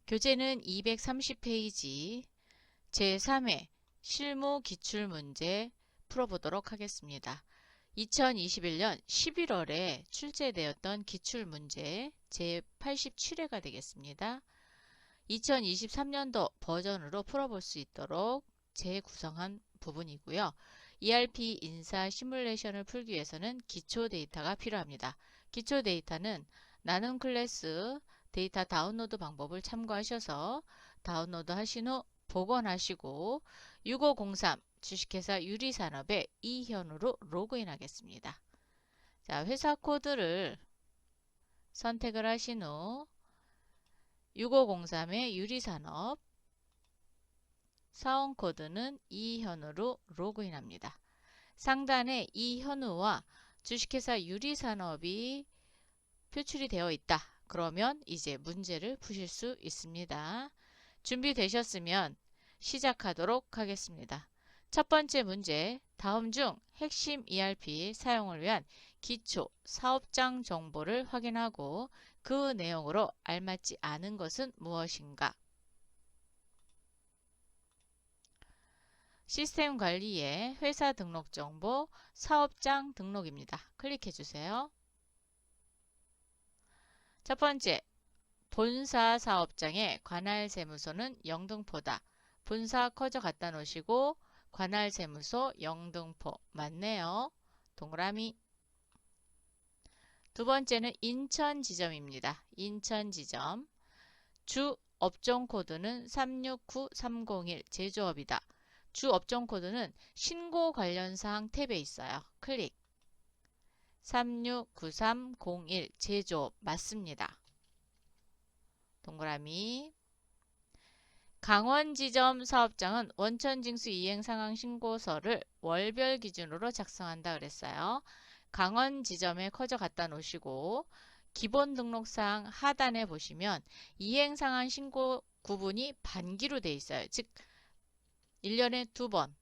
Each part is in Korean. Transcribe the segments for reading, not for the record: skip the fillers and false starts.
교재는 230페이지 제3회 실무 기출문제 풀어보도록 하겠습니다. 2021년 11월에 출제되었던 기출문제 제87회가 되겠습니다. 2023년도 버전으로 풀어볼 수 있도록 재구성한 부분이고요. ERP 인사 시뮬레이션을 풀기 위해서는 기초 데이터가 필요합니다. 기초 데이터는 나눔 클래스 데이터 다운로드 방법을 참고하셔서 다운로드 하신 후 복원하시고 6503 주식회사 유리산업의 이현우로 로그인 하겠습니다. 자, 회사 코드를 선택을 하신 후 6503의 유리산업 사원 코드는 이현우로 로그인합니다. 상단에 이현우와 주식회사 유리산업이 표출이 되어 있다. 그러면 이제 문제를 푸실 수 있습니다. 준비되셨으면 시작하도록 하겠습니다. 첫 번째 문제, 다음 중 핵심 ERP 사용을 위한 기초 사업장 정보를 확인하고 그 내용으로 알맞지 않은 것은 무엇인가? 시스템 관리의 회사 등록 정보, 사업장 등록입니다. 클릭해 주세요. 첫 번째, 본사 사업장의 관할 세무서는 영등포다. 본사 커져 갖다 놓으시고 관할 세무서 영등포 맞네요. 동그라미. 두 번째는 인천 지점입니다. 인천 지점. 주 업종 코드는 369301 제조업이다. 주 업종 코드는 신고 관련 사항 탭에 있어요. 클릭. 369301 제조업 맞습니다. 동그라미. 강원지점 사업장은 원천징수 이행상황 신고서를 월별 기준으로 작성한다 그랬어요. 강원지점에 커져 갖다 놓으시고 기본 등록사항 하단에 보시면 이행상황 신고 구분이 반기로 돼 있어요. 즉 1년에 2번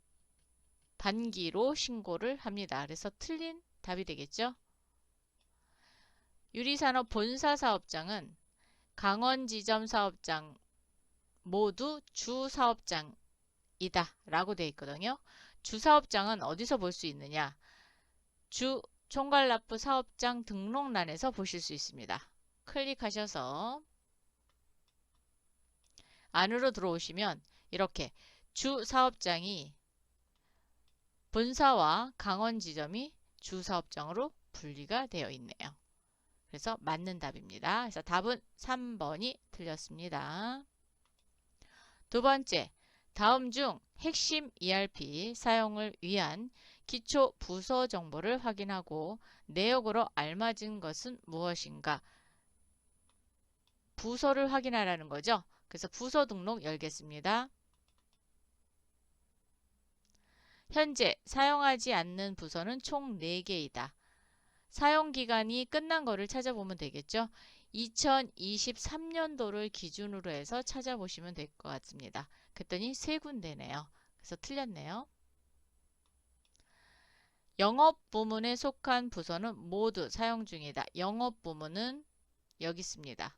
반기로 신고를 합니다. 그래서 틀린 답이 되겠죠. 유리산업 본사 사업장은 강원지점 사업장 모두 주사업장이다 라고 되어 있거든요. 주사업장은 어디서 볼 수 있느냐? 주 총괄납부 사업장 등록란에서 보실 수 있습니다. 클릭하셔서 안으로 들어오시면 이렇게 주사업장이 본사와 강원지점이 주사업장으로 분리가 되어 있네요. 그래서 맞는 답입니다. 그래서 답은 3번이 틀렸습니다. 두 번째, 다음 중 핵심 ERP 사용을 위한 기초 부서 정보를 확인하고 내역으로 알맞은 것은 무엇인가? 부서를 확인하라는 거죠. 그래서 부서 등록 열겠습니다. 현재 사용하지 않는 부서는 총 4개이다. 사용기간이 끝난 거를 찾아보면 되겠죠. 2023년도를 기준으로 해서 찾아보시면 될 것 같습니다. 그랬더니 3군데네요. 그래서 틀렸네요. 영업부문에 속한 부서는 모두 사용 중이다. 영업부문은 여기 있습니다.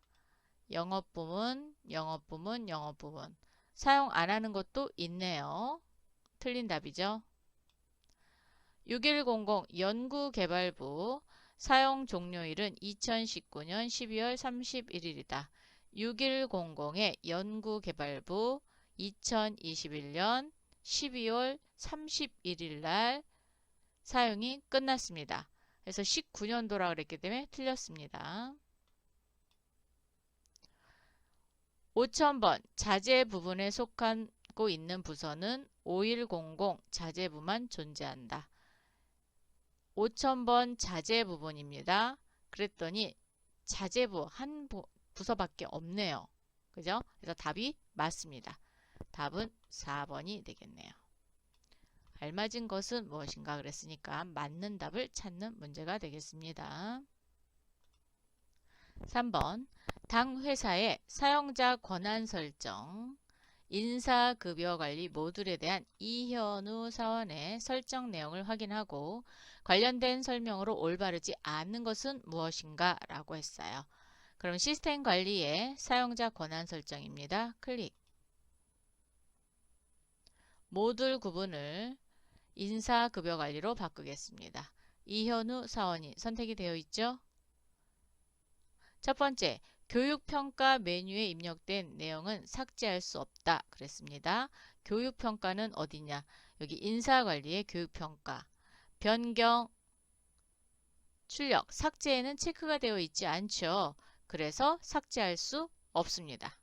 영업부문, 영업부문, 영업부문. 사용 안 하는 것도 있네요. 틀린 답이죠. 6100 연구개발부 사용 종료일은 2019년 12월 31일이다. 6100의 연구개발부 2021년 12월 31일 날 사용이 끝났습니다. 그래서 19년도라 그랬기 때문에 틀렸습니다. 5000번 자재 부분에 속하고 있는 부서는 5100 자재부만 존재한다. 5000번 자재 부분입니다. 그랬더니 자재부 한 부서밖에 없네요. 그죠? 그래서 답이 맞습니다. 답은 4번이 되겠네요. 알맞은 것은 무엇인가 그랬으니까 맞는 답을 찾는 문제가 되겠습니다. 3번 당 회사의 사용자 권한 설정 인사급여관리 모듈에 대한 이현우 사원의 설정 내용을 확인하고 관련된 설명으로 올바르지 않은 것은 무엇인가 라고 했어요. 그럼 시스템 관리의 사용자 권한 설정입니다. 클릭. 모듈 구분을 인사급여 관리로 바꾸겠습니다. 이현우 사원이 선택이 되어 있죠? 첫 번째, 교육평가 메뉴에 입력된 내용은 삭제할 수 없다 그랬습니다. 교육평가는 어디냐? 여기 인사관리의 교육평가. 변경, 출력, 삭제에는 체크가 되어 있지 않죠. 그래서 삭제할 수 없습니다.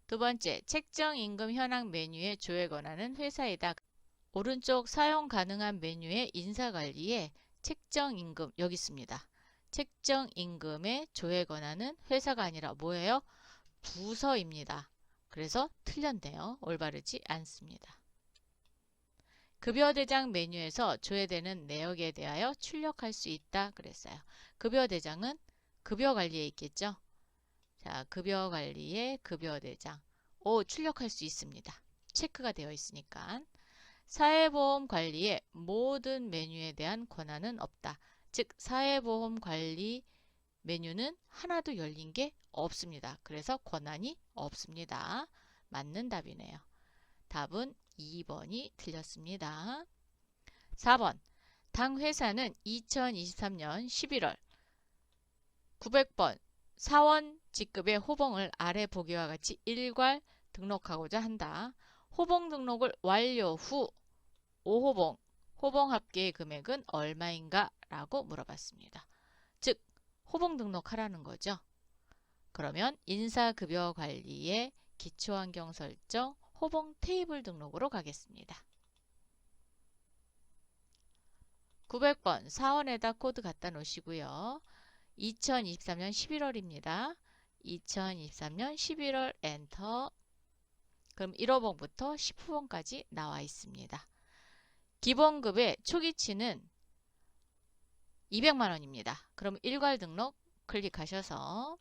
두 번째, 책정 임금 현황 메뉴의 조회 권한은 회사이다. 오른쪽 사용 가능한 메뉴의 인사관리에 책정 임금 여기 있습니다. 책정 임금의 조회 권한은 회사가 아니라 뭐예요? 부서입니다. 그래서 틀렸네요. 올바르지 않습니다. 급여 대장 메뉴에서 조회되는 내역에 대하여 출력할 수 있다 그랬어요. 급여 대장은 급여 관리에 있겠죠. 자, 급여 관리에 급여 대장. 출력할 수 있습니다. 체크가 되어 있으니까. 사회보험 관리의 모든 메뉴에 대한 권한은 없다. 즉, 사회보험 관리 메뉴는 하나도 열린 게 없습니다. 그래서 권한이 없습니다. 맞는 답이네요. 답은 2번이 틀렸습니다. 4번. 당 회사는 2023년 11월 900번 사원 직급의 호봉을 아래 보기와 같이 일괄 등록하고자 한다. 호봉 등록을 완료 후 5호봉, 호봉 합계의 금액은 얼마인가? 라고 물어봤습니다. 즉, 호봉 등록하라는 거죠. 그러면 인사급여 관리의 기초환경 설정, 호봉 테이블 등록으로 가겠습니다. 900번 사원에다 코드 갖다 놓으시고요. 2023년 11월입니다. 2023년 11월 엔터. 그럼 1호봉부터 10호봉까지 나와 있습니다. 기본급의 초기치는 200만원입니다. 그럼 일괄 등록 클릭하셔서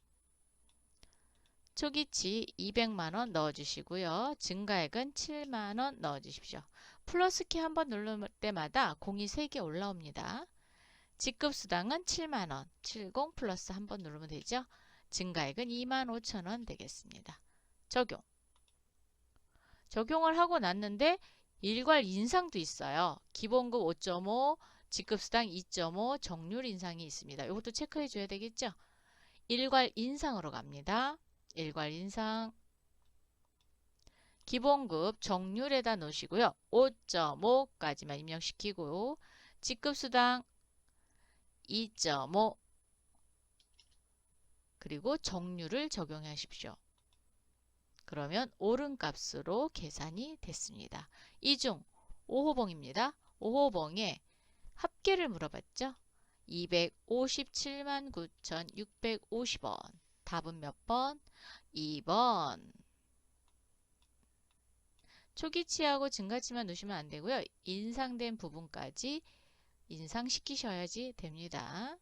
초기치 200만원 넣어주시고요. 증가액은 7만원 넣어주십시오. 플러스키 한번 누를 때마다 공이 3개 올라옵니다. 직급수당은 7만원, 70 플러스 한번 누르면 되죠. 증가액은 25,000원 되겠습니다. 적용을 하고 났는데 일괄 인상도 있어요. 기본급 5.5, 직급수당 2.5, 정률 인상이 있습니다. 이것도 체크해 줘야 되겠죠. 일괄 인상으로 갑니다. 일괄 인상. 기본급 정률에다 놓으시고요. 5.5까지만 입력시키고 직급수당 2.5 그리고 정률을 적용하십시오. 그러면 옳은 값으로 계산이 됐습니다. 이 중 5호봉입니다. 5호봉에 합계를 물어봤죠. 257만 9,650원. 답은 몇 번? 2번. 초기치하고 증가치만 넣으시면 안 되고요. 인상된 부분까지 인상시키셔야지 됩니다.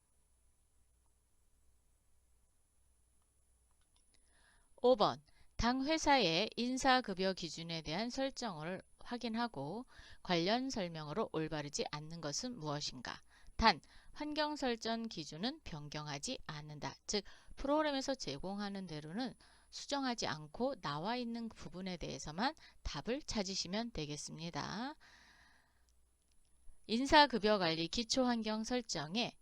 5번. 당 회사의 인사급여 기준에 대한 설정을 확인하고 관련 설명으로 올바르지 않는 것은 무엇인가? 단, 환경 설정 기준은 변경하지 않는다. 즉, 프로그램에서 제공하는 대로는 수정하지 않고 나와 있는 부분에 대해서만 답을 찾으시면 되겠습니다. 인사급여 관리 기초환경 설정에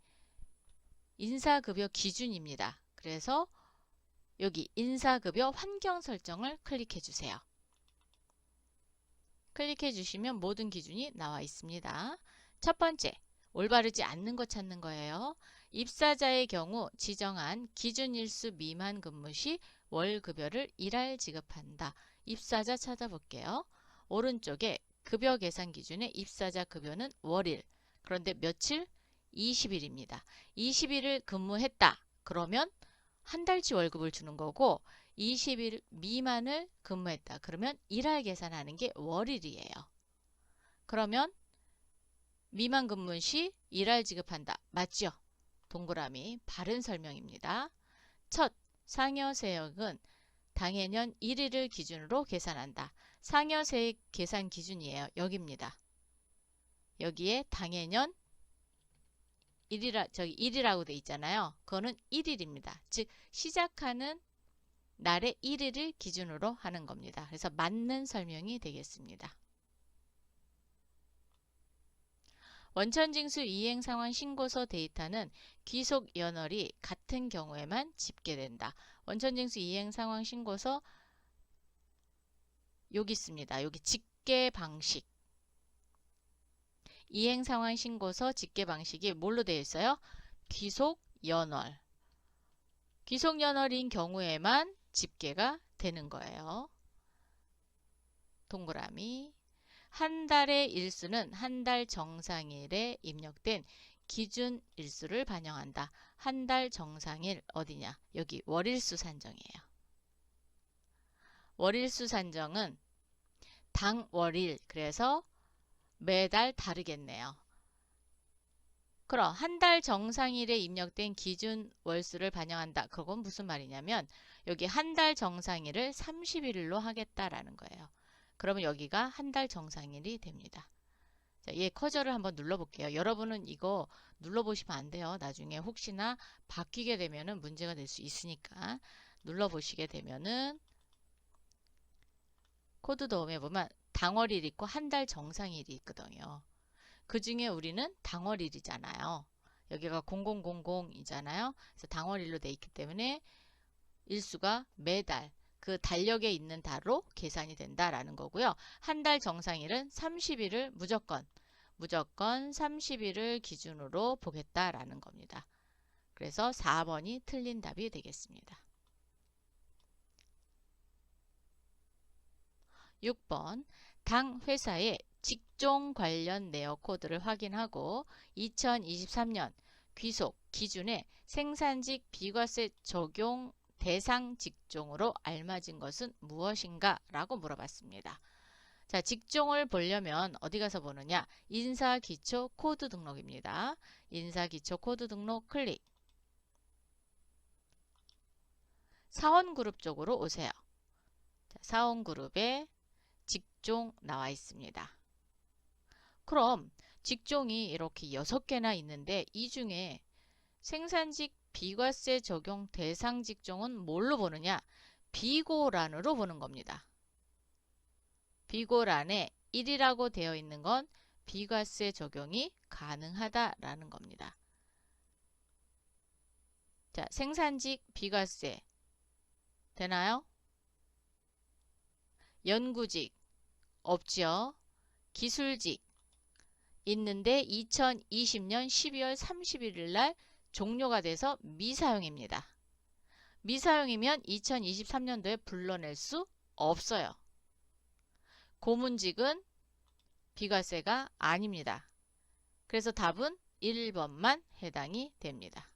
인사급여 기준입니다. 그래서 여기 인사급여 환경 설정을 클릭해 주세요. 클릭해 주시면 모든 기준이 나와 있습니다. 첫 번째, 올바르지 않는 거 찾는 거예요. 입사자의 경우 지정한 기준 일수 미만 근무 시 월급여를 일할 지급한다. 입사자 찾아볼게요. 오른쪽에 급여 계산 기준에 입사자 급여는 월일. 그런데 며칠? 20일입니다. 20일을 근무했다. 그러면 한 달치 월급을 주는 거고 20일 미만을 근무했다. 그러면 일할 계산하는 게 월일이에요. 그러면 미만 근무 시 일할 지급한다. 맞죠? 동그라미 바른 설명입니다. 첫, 상여세액은 당해년 1일을 기준으로 계산한다. 상여세액 계산 기준이에요. 여기입니다. 여기에 당해년 저기 1이라고 돼 있잖아요. 그거는 1일입니다. 즉 시작하는 날의 1일을 기준으로 하는 겁니다. 그래서 맞는 설명이 되겠습니다. 원천징수 이행상황 신고서 데이터는 귀속 연월이 같은 경우에만 집계된다. 원천징수 이행상황 신고서 여기 있습니다. 여기 집계 방식. 이행상황 신고서 집계 방식이 뭘로 되어 있어요? 귀속 연월. 귀속 연월인 경우에만 집계가 되는 거예요. 동그라미. 한 달의 일수는 한 달 정상일에 입력된 기준 일수를 반영한다. 한 달 정상일 어디냐? 여기 월일수 산정이에요. 월일수 산정은 당월일, 그래서 매달 다르겠네요. 그럼 한 달 정상일에 입력된 기준 월수를 반영한다. 그건 무슨 말이냐면 여기 한 달 정상일을 30일로 하겠다라는 거예요. 그러면 여기가 한 달 정상일이 됩니다. 자, 얘 커저를 한번 눌러볼게요. 여러분은 이거 눌러보시면 안 돼요. 나중에 혹시나 바뀌게 되면은 문제가 될 수 있으니까 눌러보시게 되면은 코드 도움에 보면 당월일 있고 한 달 정상일이 있거든요. 그 중에 우리는 당월일이잖아요. 여기가 0000이잖아요. 그래서 당월일로 돼 있기 때문에 일수가 매달 그 달력에 있는 달로 계산이 된다라는 거고요. 한 달 정상일은 30일을 무조건 30일을 기준으로 보겠다라는 겁니다. 그래서 4번이 틀린 답이 되겠습니다. 6번 당 회사의 직종 관련 내역 코드를 확인하고 2023년 귀속 기준에 생산직 비과세 적용 대상 직종으로 알맞은 것은 무엇인가? 라고 물어봤습니다. 자, 직종을 보려면 어디 가서 보느냐? 인사기초 코드 등록입니다. 인사기초 코드 등록 클릭. 사원그룹 쪽으로 오세요. 자, 사원그룹에 직종 나와 있습니다. 그럼 직종이 이렇게 6개나 있는데 이 중에 생산직 비과세 적용 대상 직종은 뭘로 보느냐? 비고란으로 보는 겁니다. 비고란에 1이라고 되어 있는 건 비과세 적용이 가능하다라는 겁니다. 자, 생산직 비과세 되나요? 연구직 없죠? 기술직 있는데 2020년 12월 31일 날 종료가 돼서 미사용입니다. 미사용이면 2023년도에 불러낼 수 없어요. 고문직은 비과세가 아닙니다. 그래서 답은 1번만 해당이 됩니다.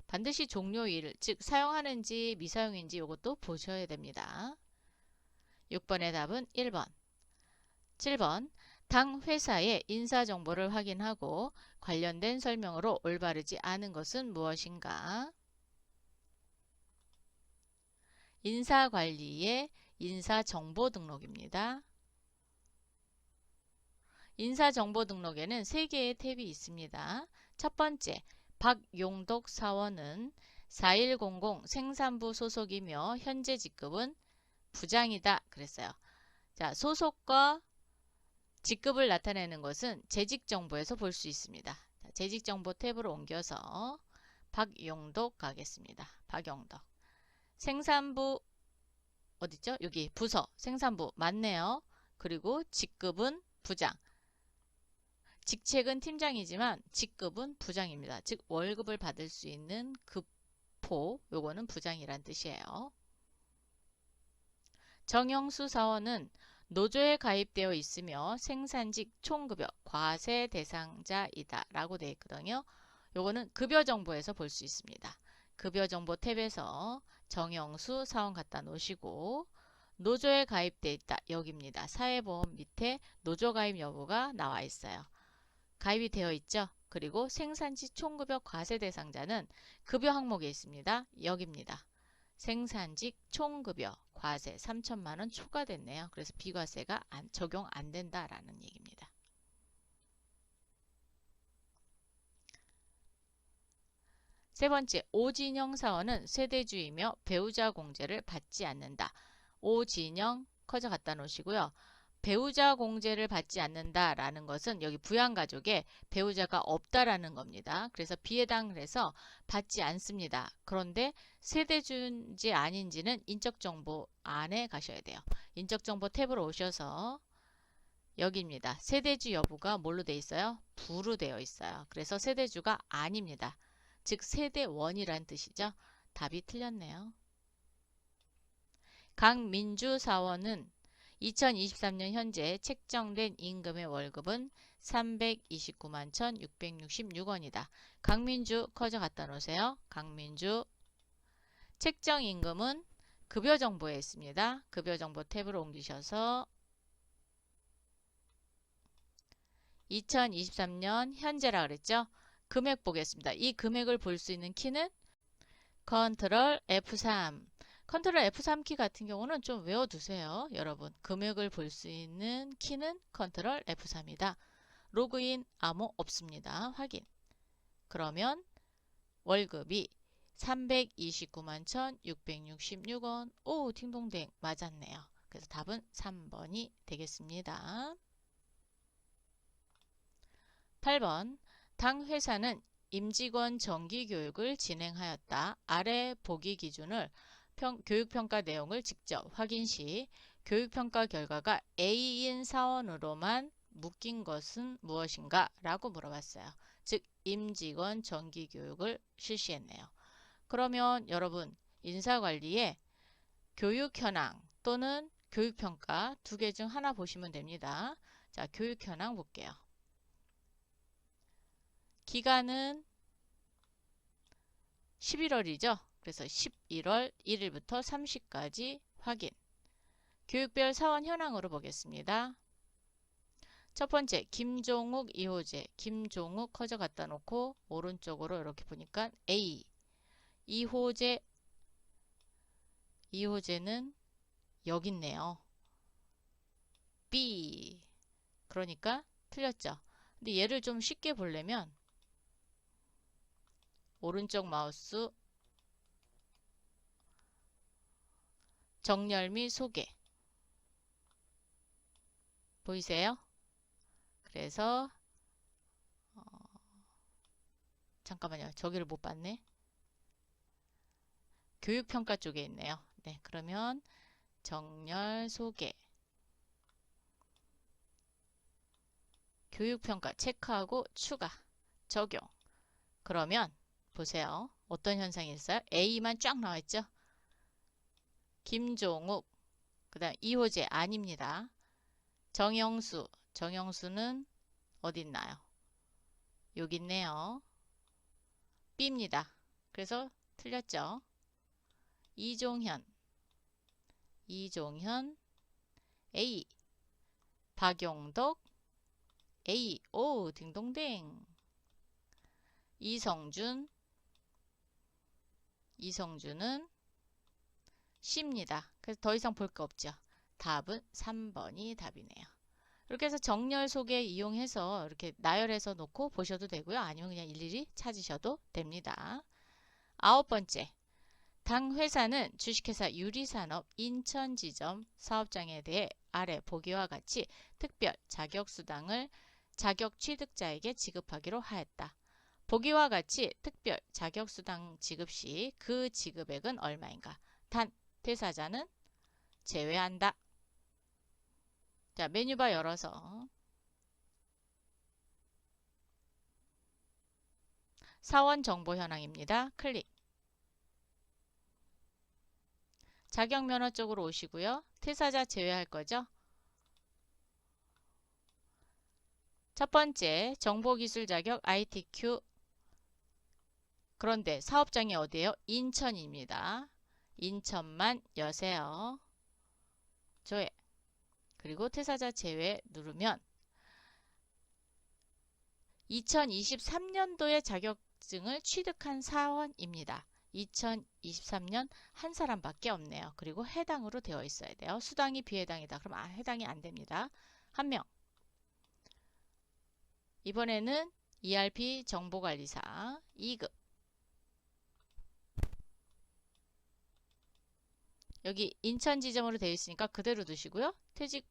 반드시 종료일, 즉 사용하는지 미사용인지 이것도 보셔야 됩니다. 6번의 답은 1번. 7번 당 회사의 인사정보를 확인하고 관련된 설명으로 올바르지 않은 것은 무엇인가? 인사관리의 인사정보 등록입니다. 인사정보 등록에는 3개의 탭이 있습니다. 첫 번째, 박용덕 사원은 4100 생산부 소속이며 현재 직급은 부장이다 그랬어요. 자, 소속과 직급을 나타내는 것은 재직정보에서 볼 수 있습니다. 자, 재직정보 탭으로 옮겨서 박용덕 가겠습니다. 박용덕. 생산부 어디죠? 여기 부서 생산부 맞네요. 그리고 직급은 부장. 직책은 팀장이지만 직급은 부장입니다. 즉 월급을 받을 수 있는 급포, 요거는 부장이란 뜻이에요. 정영수 사원은 노조에 가입되어 있으며 생산직 총급여 과세 대상자이다 라고 되어 있거든요. 요거는 급여 정보에서 볼 수 있습니다. 급여 정보 탭에서 정영수 사원 갖다 놓으시고 노조에 가입되어 있다 여기입니다. 사회보험 밑에 노조 가입 여부가 나와 있어요. 가입이 되어 있죠. 그리고 생산직 총급여 과세 대상자는 급여 항목에 있습니다. 여기입니다. 생산직 총급여 과세 3천만원 초과됐네요. 그래서 비과세가 적용 안 된다라는 얘기입니다. 세 번째, 오진영 사원은 세대주이며 배우자 공제를 받지 않는다. 오진영 커져 갖다 놓으시고요. 배우자 공제를 받지 않는다라는 것은 여기 부양가족에 배우자가 없다라는 겁니다. 그래서 비해당을 해서 받지 않습니다. 그런데 세대주인지 아닌지는 인적정보 안에 가셔야 돼요. 인적정보 탭으로 오셔서 여기입니다. 세대주 여부가 뭘로 되어 있어요? 부로 되어 있어요. 그래서 세대주가 아닙니다. 즉 세대원이란 뜻이죠. 답이 틀렸네요. 강민주 사원은 2023년 현재 책정된 임금의 월급은 329만 1,666원이다. 강민주 커져 갖다 놓으세요. 강민주 책정 임금은 급여 정보에 있습니다. 급여 정보 탭으로 옮기셔서 2023년 현재라 그랬죠? 금액 보겠습니다. 이 금액을 볼 수 있는 키는 컨트롤 F3. 컨트롤 F3 키 같은 경우는 좀 외워두세요. 여러분, 금액을 볼 수 있는 키는 컨트롤 F3이다. 로그인 아무 없습니다. 확인. 그러면 월급이 329만 1,666원. 오, 딩동댕 맞았네요. 그래서 답은 3번이 되겠습니다. 8번, 당 회사는 임직원 정기교육을 진행하였다. 아래 보기 기준을 교육평가 내용을 직접 확인 시 교육평가 결과가 A인 사원으로만 묶인 것은 무엇인가? 라고 물어봤어요. 즉 임직원 정기교육을 실시했네요. 그러면 여러분 인사관리에 교육현황 또는 교육평가 두 개 중 하나 보시면 됩니다. 자, 교육현황 볼게요. 기간은 11월이죠. 그래서 11월 1일부터 30까지 확인. 교육별 사원 현황으로 보겠습니다. 첫 번째, 김종욱 2호제. 김종욱 커져 갖다 놓고 오른쪽으로 이렇게 보니까 A. 2호제는 여기 있네요. B. 그러니까 틀렸죠. 근데 얘를 좀 쉽게 보려면 오른쪽 마우스 정렬 및 소개 보이세요? 그래서 잠깐만요. 저기를 못 봤네. 교육평가 쪽에 있네요. 네, 그러면 정렬 소개 교육평가 체크하고 추가 적용. 그러면 보세요. 어떤 현상이 있어요? A만 쫙 나와 있죠? 김종욱, 그 다음 이호재 아닙니다. 정영수는 어디 있나요? 여기 있네요. B입니다. 그래서 틀렸죠? 이종현 A. 박용덕 A. 오, 딩동댕. 이성준은 C입니다. 그래서 더 이상 볼 거 없죠. 답은 3번이 답이네요. 이렇게 해서 정렬 소개 이용해서 이렇게 나열해서 놓고 보셔도 되고요. 아니면 그냥 일일이 찾으셔도 됩니다. 9번째, 당 회사는 주식회사 유리산업 인천지점 사업장에 대해 아래 보기와 같이 특별 자격수당을 자격 취득자에게 지급하기로 하였다. 보기와 같이 특별 자격수당 지급 시 그 지급액은 얼마인가? 단, 퇴사자는 제외한다. 자, 메뉴바 열어서 사원 정보 현황입니다. 클릭. 자격 면허 쪽으로 오시고요. 퇴사자 제외할 거죠. 첫 번째, 정보기술 자격 ITQ. 그런데 사업장이 어디예요? 인천입니다. 인천만 여세요. 조회. 그리고 퇴사자 제외 누르면 2023년도에 자격증을 취득한 사원입니다. 2023년 한 사람밖에 없네요. 그리고 해당으로 되어 있어야 돼요. 수당이 비해당이다. 그럼 해당이 안 됩니다. 한 명. 이번에는 ERP 정보관리사 2급. 여기 인천 지점으로 되어 있으니까 그대로 두시고요. 퇴직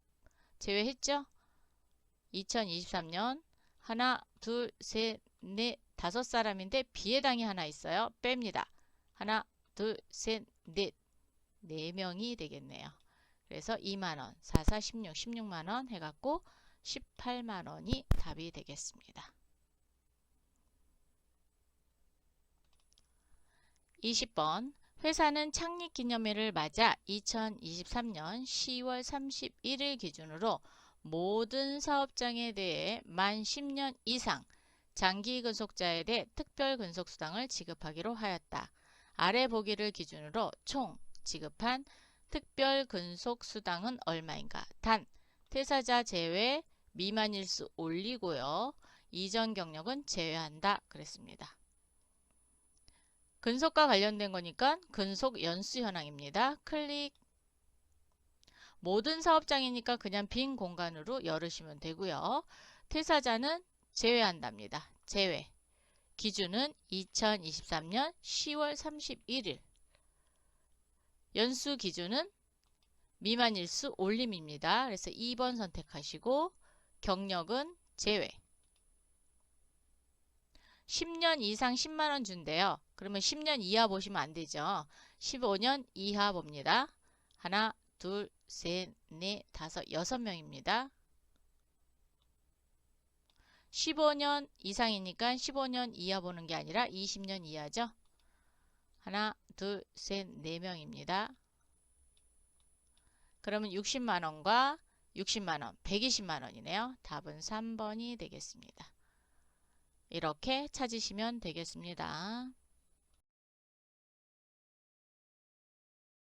제외했죠? 2023년 하나, 둘, 셋, 넷, 다섯 사람인데 비해당이 하나 있어요. 뺍니다. 하나, 둘, 셋, 넷. 4명이 되겠네요. 그래서 2만원, 4, 4, 16, 16만원 해갖고 18만원이 답이 되겠습니다. 20번 회사는 창립기념일을 맞아 2023년 10월 31일 기준으로 모든 사업장에 대해 만 10년 이상 장기근속자에 대해 특별근속수당을 지급하기로 하였다. 아래 보기를 기준으로 총 지급한 특별근속수당은 얼마인가? 단, 퇴사자 제외 미만일수 올리고요. 이전 경력은 제외한다 그랬습니다. 근속과 관련된 거니까 근속 연수 현황입니다. 클릭. 모든 사업장이니까 그냥 빈 공간으로 열으시면 되고요. 퇴사자는 제외한답니다. 제외. 기준은 2023년 10월 31일. 연수 기준은 미만일수 올림입니다. 그래서 2번 선택하시고 경력은 제외. 10년 이상 10만원 준대요. 그러면 10년 이하 보시면 안 되죠. 15년 이하 봅니다. 하나, 둘, 셋, 넷, 다섯, 6명입니다. 15년 이상이니까 15년 이하 보는 게 아니라 20년 이하죠. 하나, 둘, 셋, 4명입니다. 그러면 60만원과 60만원, 120만원이네요. 답은 3번이 되겠습니다. 이렇게 찾으시면 되겠습니다.